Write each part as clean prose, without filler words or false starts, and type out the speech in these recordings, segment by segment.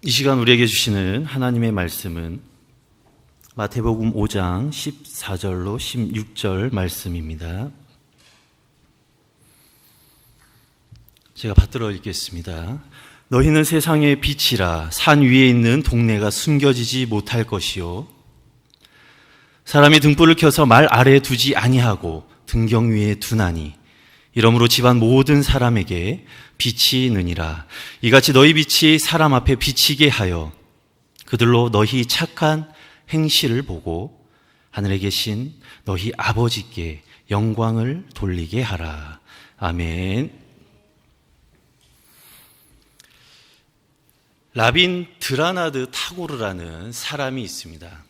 이 시간 우리에게 주시는 하나님의 말씀은 마태복음 5장 14절로 16절 말씀입니다. 제가 받들어 읽겠습니다. 너희는 세상의 빛이라. 산 위에 있는 동네가 숨겨지지 못할 것이요 사람이 등불을 켜서 말 아래에 두지 아니하고 등경 위에 두나니 이러므로 집안 모든 사람에게 빛이 느니라. 이같이 너희 빛이 사람 앞에 비치게 하여 그들로 너희 착한 행실을 보고 하늘에 계신 너희 아버지께 영광을 돌리게 하라. 아멘. 라빈 드라나드 타고르라는 사람이 있습니다.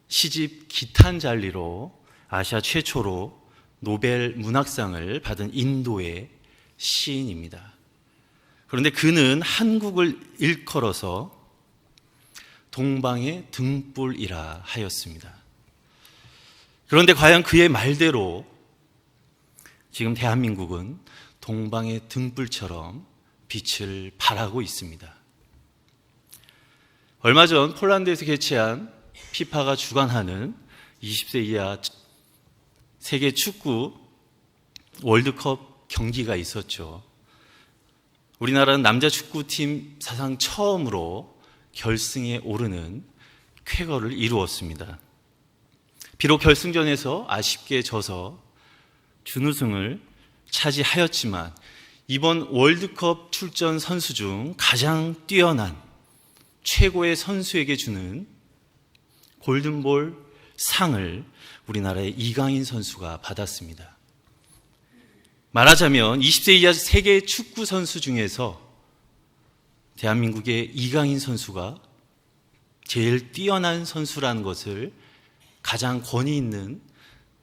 시집 기탄잘리로 아시아 최초로 노벨 문학상을 받은 인도의 시인입니다. 그런데 그는 한국을 일컬어서 동방의 등불이라 하였습니다. 그런데 과연 그의 말대로 지금 대한민국은 동방의 등불처럼 빛을 발하고 있습니다. 얼마 전 폴란드에서 개최한 피파가 주관하는 20세 이하 세계 축구 월드컵 경기가 있었죠. 우리나라는 남자 축구팀 사상 처음으로 결승에 오르는 쾌거를 이루었습니다. 비록 결승전에서 아쉽게 져서 준우승을 차지하였지만 이번 월드컵 출전 선수 중 가장 뛰어난 최고의 선수에게 주는 골든볼 상을 우리나라의 이강인 선수가 받았습니다. 말하자면 20세 이하 세계 축구 선수 중에서 대한민국의 이강인 선수가 제일 뛰어난 선수라는 것을 가장 권위 있는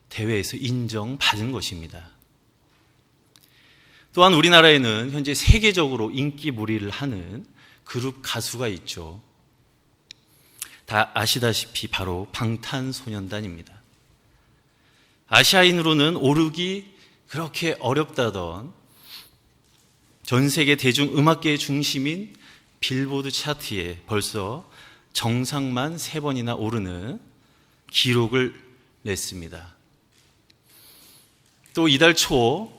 대회에서 인정받은 것입니다. 또한 우리나라에는 현재 세계적으로 인기몰이를 하는 그룹 가수가 있죠. 다 아시다시피 바로 방탄소년단입니다. 아시아인으로는 오르기 그렇게 어렵다던 전 세계 대중음악계의 중심인 빌보드 차트에 벌써 정상만 3번이나 오르는 기록을 냈습니다. 또 이달 초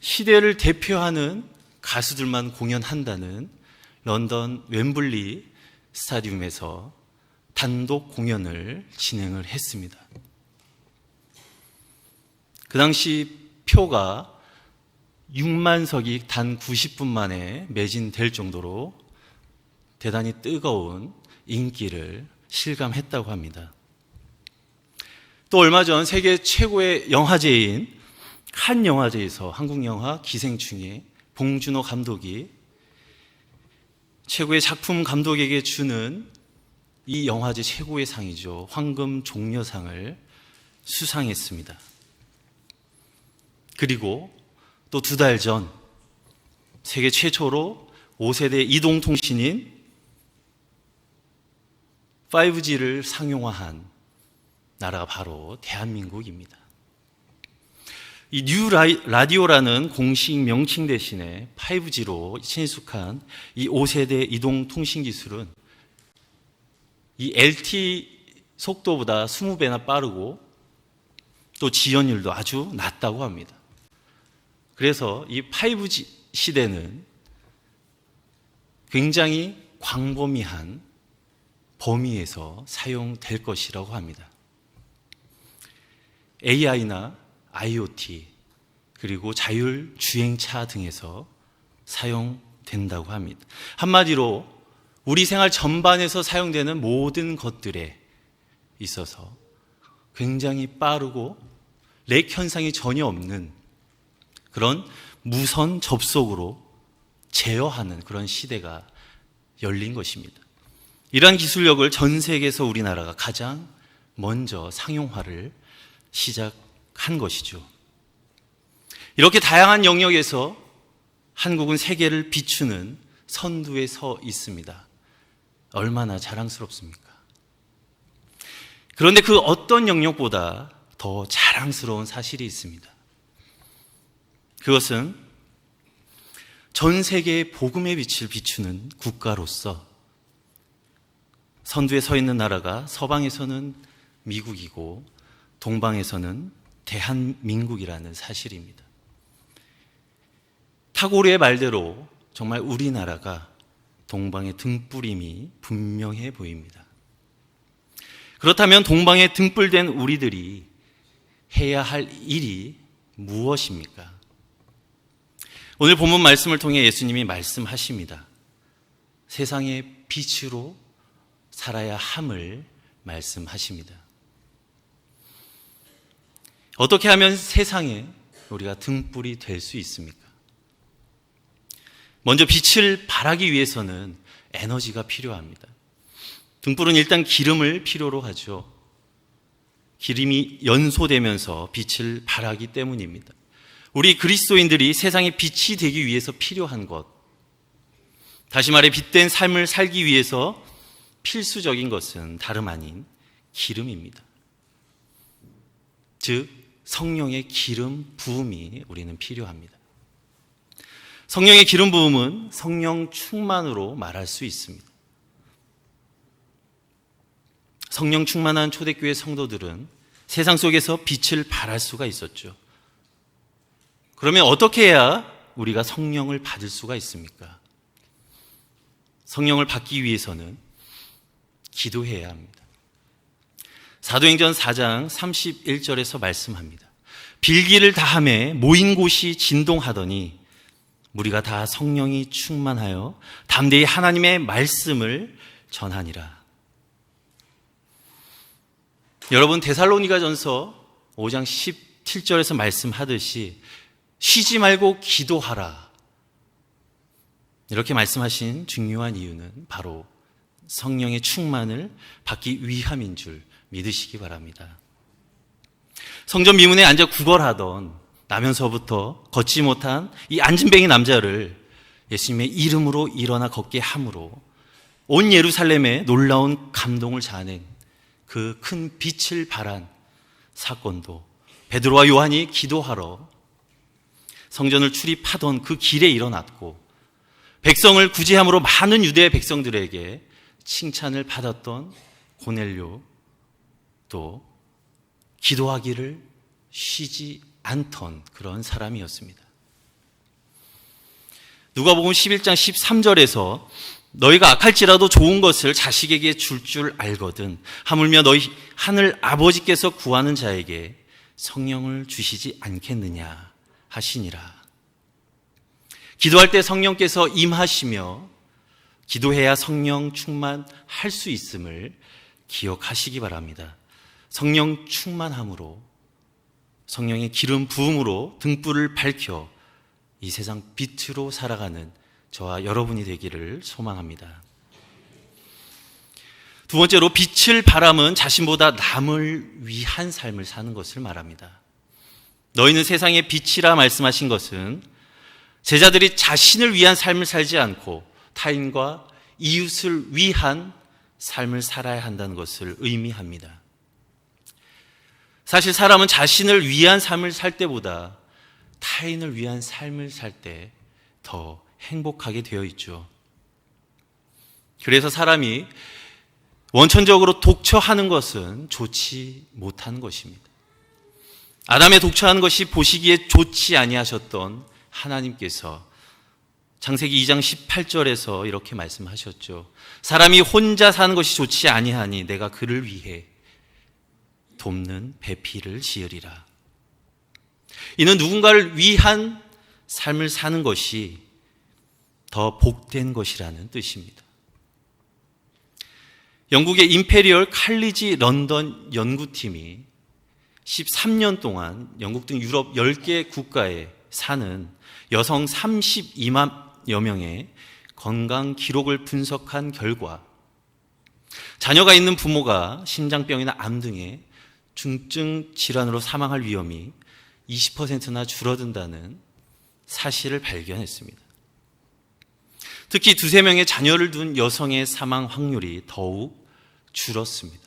시대를 대표하는 가수들만 공연한다는 런던 웸블리 스타디움에서 단독 공연을 진행을 했습니다. 그 당시 표가 6만 석이 단 90분 만에 매진될 정도로 대단히 뜨거운 인기를 실감했다고 합니다. 또 얼마 전 세계 최고의 영화제인 칸 영화제에서 한국 영화 기생충의 봉준호 감독이 최고의 작품 감독에게 주는 이 영화제 최고의 상이죠. 황금 종려상을 수상했습니다. 그리고 또 2달 전 세계 최초로 5세대 이동통신인 5G를 상용화한 나라가 바로 대한민국입니다. 이 뉴 라디오라는 공식 명칭 대신에 5G로 친숙한 이 5세대 이동통신 기술은 이 LTE 속도보다 20배나 빠르고 또 지연율도 아주 낮다고 합니다. 그래서 이 5G 시대는 굉장히 광범위한 범위에서 사용될 것이라고 합니다. AI나 IoT 그리고 자율주행차 등에서 사용된다고 합니다. 한마디로 우리 생활 전반에서 사용되는 모든 것들에 있어서 굉장히 빠르고 렉 현상이 전혀 없는 그런 무선 접속으로 제어하는 그런 시대가 열린 것입니다. 이러한 기술력을 전 세계에서 우리나라가 가장 먼저 상용화를 시작한 것이죠. 이렇게 다양한 영역에서 한국은 세계를 비추는 선두에 서 있습니다. 얼마나 자랑스럽습니까? 그런데 그 어떤 영역보다 더 자랑스러운 사실이 있습니다. 그것은 전 세계의 복음의 빛을 비추는 국가로서 선두에 서 있는 나라가 서방에서는 미국이고 동방에서는 대한민국이라는 사실입니다. 타고르의 말대로 정말 우리나라가 동방의 등불임이 분명해 보입니다. 그렇다면 동방에 등불된 우리들이 해야 할 일이 무엇입니까? 오늘 본문 말씀을 통해 예수님이 말씀하십니다. 세상의 빛으로 살아야 함을 말씀하십니다. 어떻게 하면 세상에 우리가 등불이 될 수 있습니까? 먼저 빛을 발하기 위해서는 에너지가 필요합니다. 등불은 일단 기름을 필요로 하죠. 기름이 연소되면서 빛을 발하기 때문입니다. 우리 그리스도인들이 세상에 빛이 되기 위해서 필요한 것, 다시 말해 빛된 삶을 살기 위해서 필수적인 것은 다름 아닌 기름입니다. 즉 성령의 기름 부음이 우리는 필요합니다. 성령의 기름 부음은 성령 충만으로 말할 수 있습니다. 성령 충만한 초대교회 성도들은 세상 속에서 빛을 발할 수가 있었죠. 그러면 어떻게 해야 우리가 성령을 받을 수가 있습니까? 성령을 받기 위해서는 기도해야 합니다. 사도행전 4장 31절에서 말씀합니다. 빌기를 다하매 모인 곳이 진동하더니 무리가 다 성령이 충만하여 담대히 하나님의 말씀을 전하니라. 여러분, 데살로니가전서 5장 17절에서 말씀하듯이 쉬지 말고 기도하라, 이렇게 말씀하신 중요한 이유는 바로 성령의 충만을 받기 위함인 줄 믿으시기 바랍니다. 성전 미문에 앉아 구걸하던 나면서부터 걷지 못한 이 안진뱅이 남자를 예수님의 이름으로 일어나 걷게 함으로 온 예루살렘에 놀라운 감동을 자아낸 그 큰 빛을 발한 사건도 베드로와 요한이 기도하러 성전을 출입하던 그 길에 일어났고, 백성을 구제함으로 많은 유대 백성들에게 칭찬을 받았던 고넬료도 기도하기를 쉬지 않던 그런 사람이었습니다. 누가복음 11장 13절에서 너희가 악할지라도 좋은 것을 자식에게 줄 알거든 하물며 너희 하늘 아버지께서 구하는 자에게 성령을 주시지 않겠느냐 하시니라. 기도할 때 성령께서 임하시며 기도해야 성령 충만할 수 있음을 기억하시기 바랍니다. 성령 충만함으로, 성령의 기름 부음으로 등불을 밝혀 이 세상 빛으로 살아가는 저와 여러분이 되기를 소망합니다. 두 번째로, 빛을 발함은 자신보다 남을 위한 삶을 사는 것을 말합니다. 너희는 세상의 빛이라 말씀하신 것은 제자들이 자신을 위한 삶을 살지 않고 타인과 이웃을 위한 삶을 살아야 한다는 것을 의미합니다. 사실 사람은 자신을 위한 삶을 살 때보다 타인을 위한 삶을 살 때 더 행복하게 되어 있죠. 그래서 사람이 원천적으로 독처하는 것은 좋지 못한 것입니다. 아담의 독처하는 것이 보시기에 좋지 아니하셨던 하나님께서 창세기 2장 18절에서 이렇게 말씀하셨죠. 사람이 혼자 사는 것이 좋지 아니하니 내가 그를 위해 돕는 배필을 지으리라. 이는 누군가를 위한 삶을 사는 것이 더 복된 것이라는 뜻입니다. 영국의 임페리얼 칼리지 런던 연구팀이 13년 동안 영국 등 유럽 10개 국가에 사는 여성 32만여 명의 건강 기록을 분석한 결과 자녀가 있는 부모가 심장병이나 암 등의 중증 질환으로 사망할 위험이 20%나 줄어든다는 사실을 발견했습니다. 특히 2-3명의 자녀를 둔 여성의 사망 확률이 더욱 줄었습니다.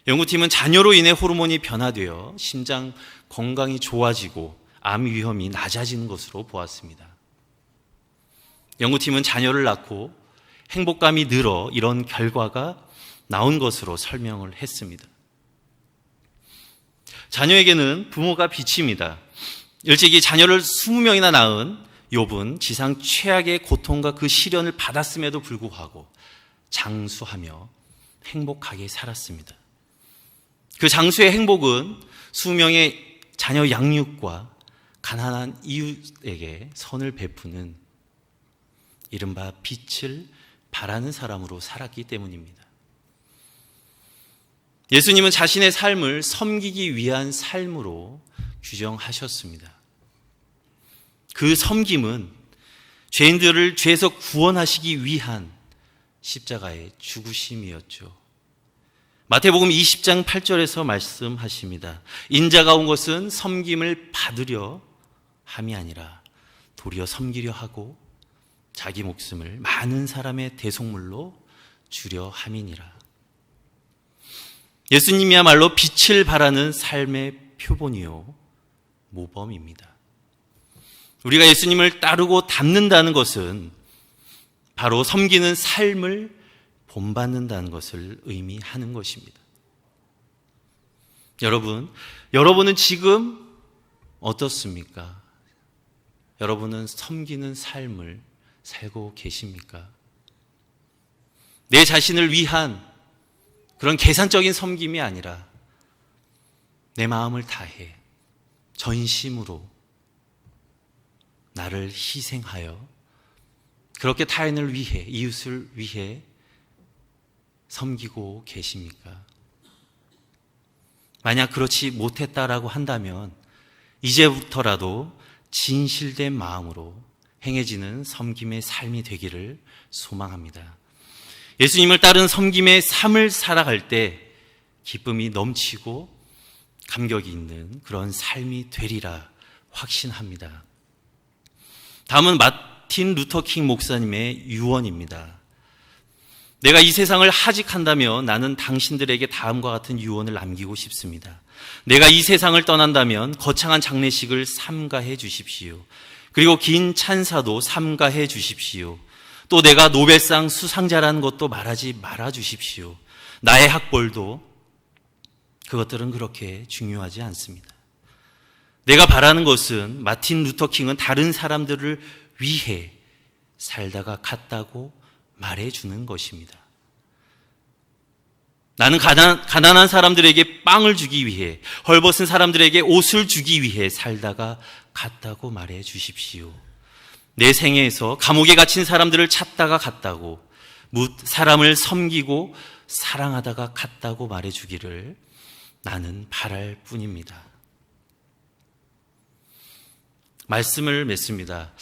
연구팀은 자녀로 인해 호르몬이 변화되어 심장 건강이 좋아지고 암 위험이 낮아지는 것으로 보았습니다. 연구팀은 자녀를 낳고 행복감이 늘어 이런 결과가 나온 것으로 설명을 했습니다. 자녀에게는 부모가 빛입니다. 일찍이 자녀를 20명이나 낳은 욥은 지상 최악의 고통과 그 시련을 받았음에도 불구하고 장수하며 행복하게 살았습니다. 그 장수의 행복은 수명의 자녀 양육과 가난한 이웃에게 선을 베푸는 이른바 빛을 바라는 사람으로 살았기 때문입니다. 예수님은 자신의 삶을 섬기기 위한 삶으로 규정하셨습니다. 그 섬김은 죄인들을 죄에서 구원하시기 위한 십자가의 죽으심이었죠. 마태복음 20장 8절에서 말씀하십니다. 인자가 온 것은 섬김을 받으려 함이 아니라 도리어 섬기려 하고 자기 목숨을 많은 사람의 대속물로 주려 함이니라. 예수님이야말로 빛을 발하는 삶의 표본이요 모범입니다. 우리가 예수님을 따르고 닮는다는 것은 바로 섬기는 삶을 본받는다는 것을 의미하는 것입니다. 여러분은 지금 어떻습니까? 여러분은 섬기는 삶을 살고 계십니까? 내 자신을 위한 그런 계산적인 섬김이 아니라 내 마음을 다해 전심으로 나를 희생하여 그렇게 타인을 위해, 이웃을 위해 섬기고 계십니까? 만약 그렇지 못했다라고 한다면 이제부터라도 진실된 마음으로 행해지는 섬김의 삶이 되기를 소망합니다. 예수님을 따른 섬김의 삶을 살아갈 때 기쁨이 넘치고 감격이 있는 그런 삶이 되리라 확신합니다. 다음은 마틴 루터 킹 목사님의 유언입니다. 내가 이 세상을 하직한다면 나는 당신들에게 다음과 같은 유언을 남기고 싶습니다. 내가 이 세상을 떠난다면 거창한 장례식을 삼가해 주십시오. 그리고 긴 찬사도 삼가해 주십시오. 또 내가 노벨상 수상자라는 것도 말하지 말아 주십시오. 나의 학벌도 그것들은 그렇게 중요하지 않습니다. 내가 바라는 것은 마틴 루터 킹은 다른 사람들을 위해 살다가 갔다고 말해주는 것입니다. 나는 가난한 사람들에게 빵을 주기 위해, 헐벗은 사람들에게 옷을 주기 위해 살다가 갔다고 말해 주십시오. 내 생애에서 감옥에 갇힌 사람들을 찾다가 갔다고, 사람을 섬기고 사랑하다가 갔다고 말해 주기를 나는 바랄 뿐입니다. 말씀을 맺습니다.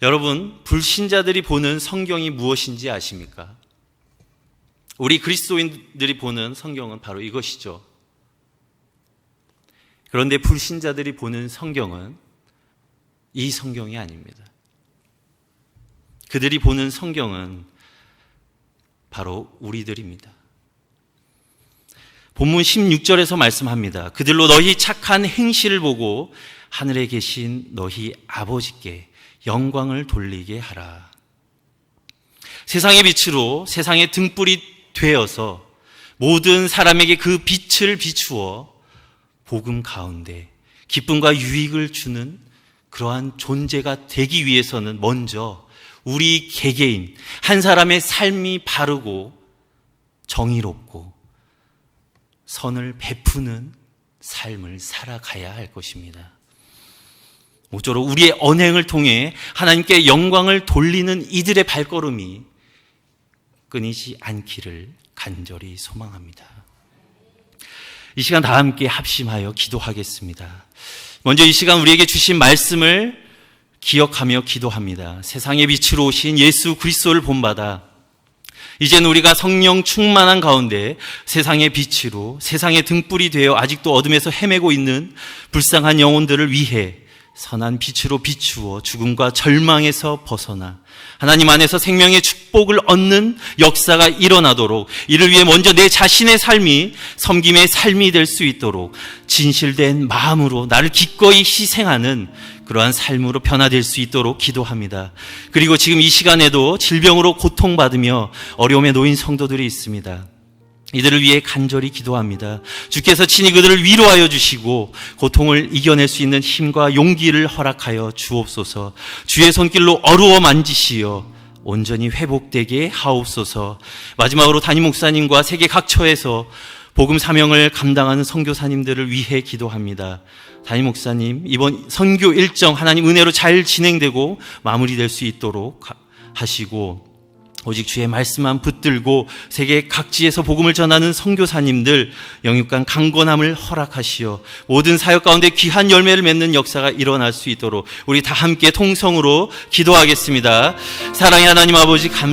여러분, 불신자들이 보는 성경이 무엇인지 아십니까? 우리 그리스도인들이 보는 성경은 바로 이것이죠. 그런데 불신자들이 보는 성경은 이 성경이 아닙니다. 그들이 보는 성경은 바로 우리들입니다. 본문 16절에서 말씀합니다. 그들로 너희 착한 행실을 보고 하늘에 계신 너희 아버지께 영광을 돌리게 하라. 세상의 빛으로 세상의 등불이 되어서 모든 사람에게 그 빛을 비추어 복음 가운데 기쁨과 유익을 주는 그러한 존재가 되기 위해서는 먼저 우리 개개인 한 사람의 삶이 바르고 정의롭고 선을 베푸는 삶을 살아가야 할 것입니다. 모쪼록 우리의 언행을 통해 하나님께 영광을 돌리는 이들의 발걸음이 끊이지 않기를 간절히 소망합니다. 이 시간 다 함께 합심하여 기도하겠습니다. 먼저 이 시간 우리에게 주신 말씀을 기억하며 기도합니다. 세상의 빛으로 오신 예수 그리스도를 본받아 이제는 우리가 성령 충만한 가운데 세상의 빛으로 세상의 등불이 되어 아직도 어둠에서 헤매고 있는 불쌍한 영혼들을 위해 선한 빛으로 비추어 죽음과 절망에서 벗어나 하나님 안에서 생명의 축복을 얻는 역사가 일어나도록, 이를 위해 먼저 내 자신의 삶이 섬김의 삶이 될 수 있도록 진실된 마음으로 나를 기꺼이 희생하는 그러한 삶으로 변화될 수 있도록 기도합니다. 그리고 지금 이 시간에도 질병으로 고통받으며 어려움에 놓인 성도들이 있습니다. 이들을 위해 간절히 기도합니다. 주께서 친히 그들을 위로하여 주시고 고통을 이겨낼 수 있는 힘과 용기를 허락하여 주옵소서. 주의 손길로 어루어 만지시어 온전히 회복되게 하옵소서. 마지막으로 담임 목사님과 세계 각처에서 복음 사명을 감당하는 선교사님들을 위해 기도합니다. 담임 목사님, 이번 선교 일정 하나님 은혜로 잘 진행되고 마무리될 수 있도록 하시고, 오직 주의 말씀만 붙들고 세계 각지에서 복음을 전하는 선교사님들 영육간 강건함을 허락하시어 모든 사역 가운데 귀한 열매를 맺는 역사가 일어날 수 있도록 우리 다 함께 통성으로 기도하겠습니다. 사랑의 하나님 아버지, 감사합니다.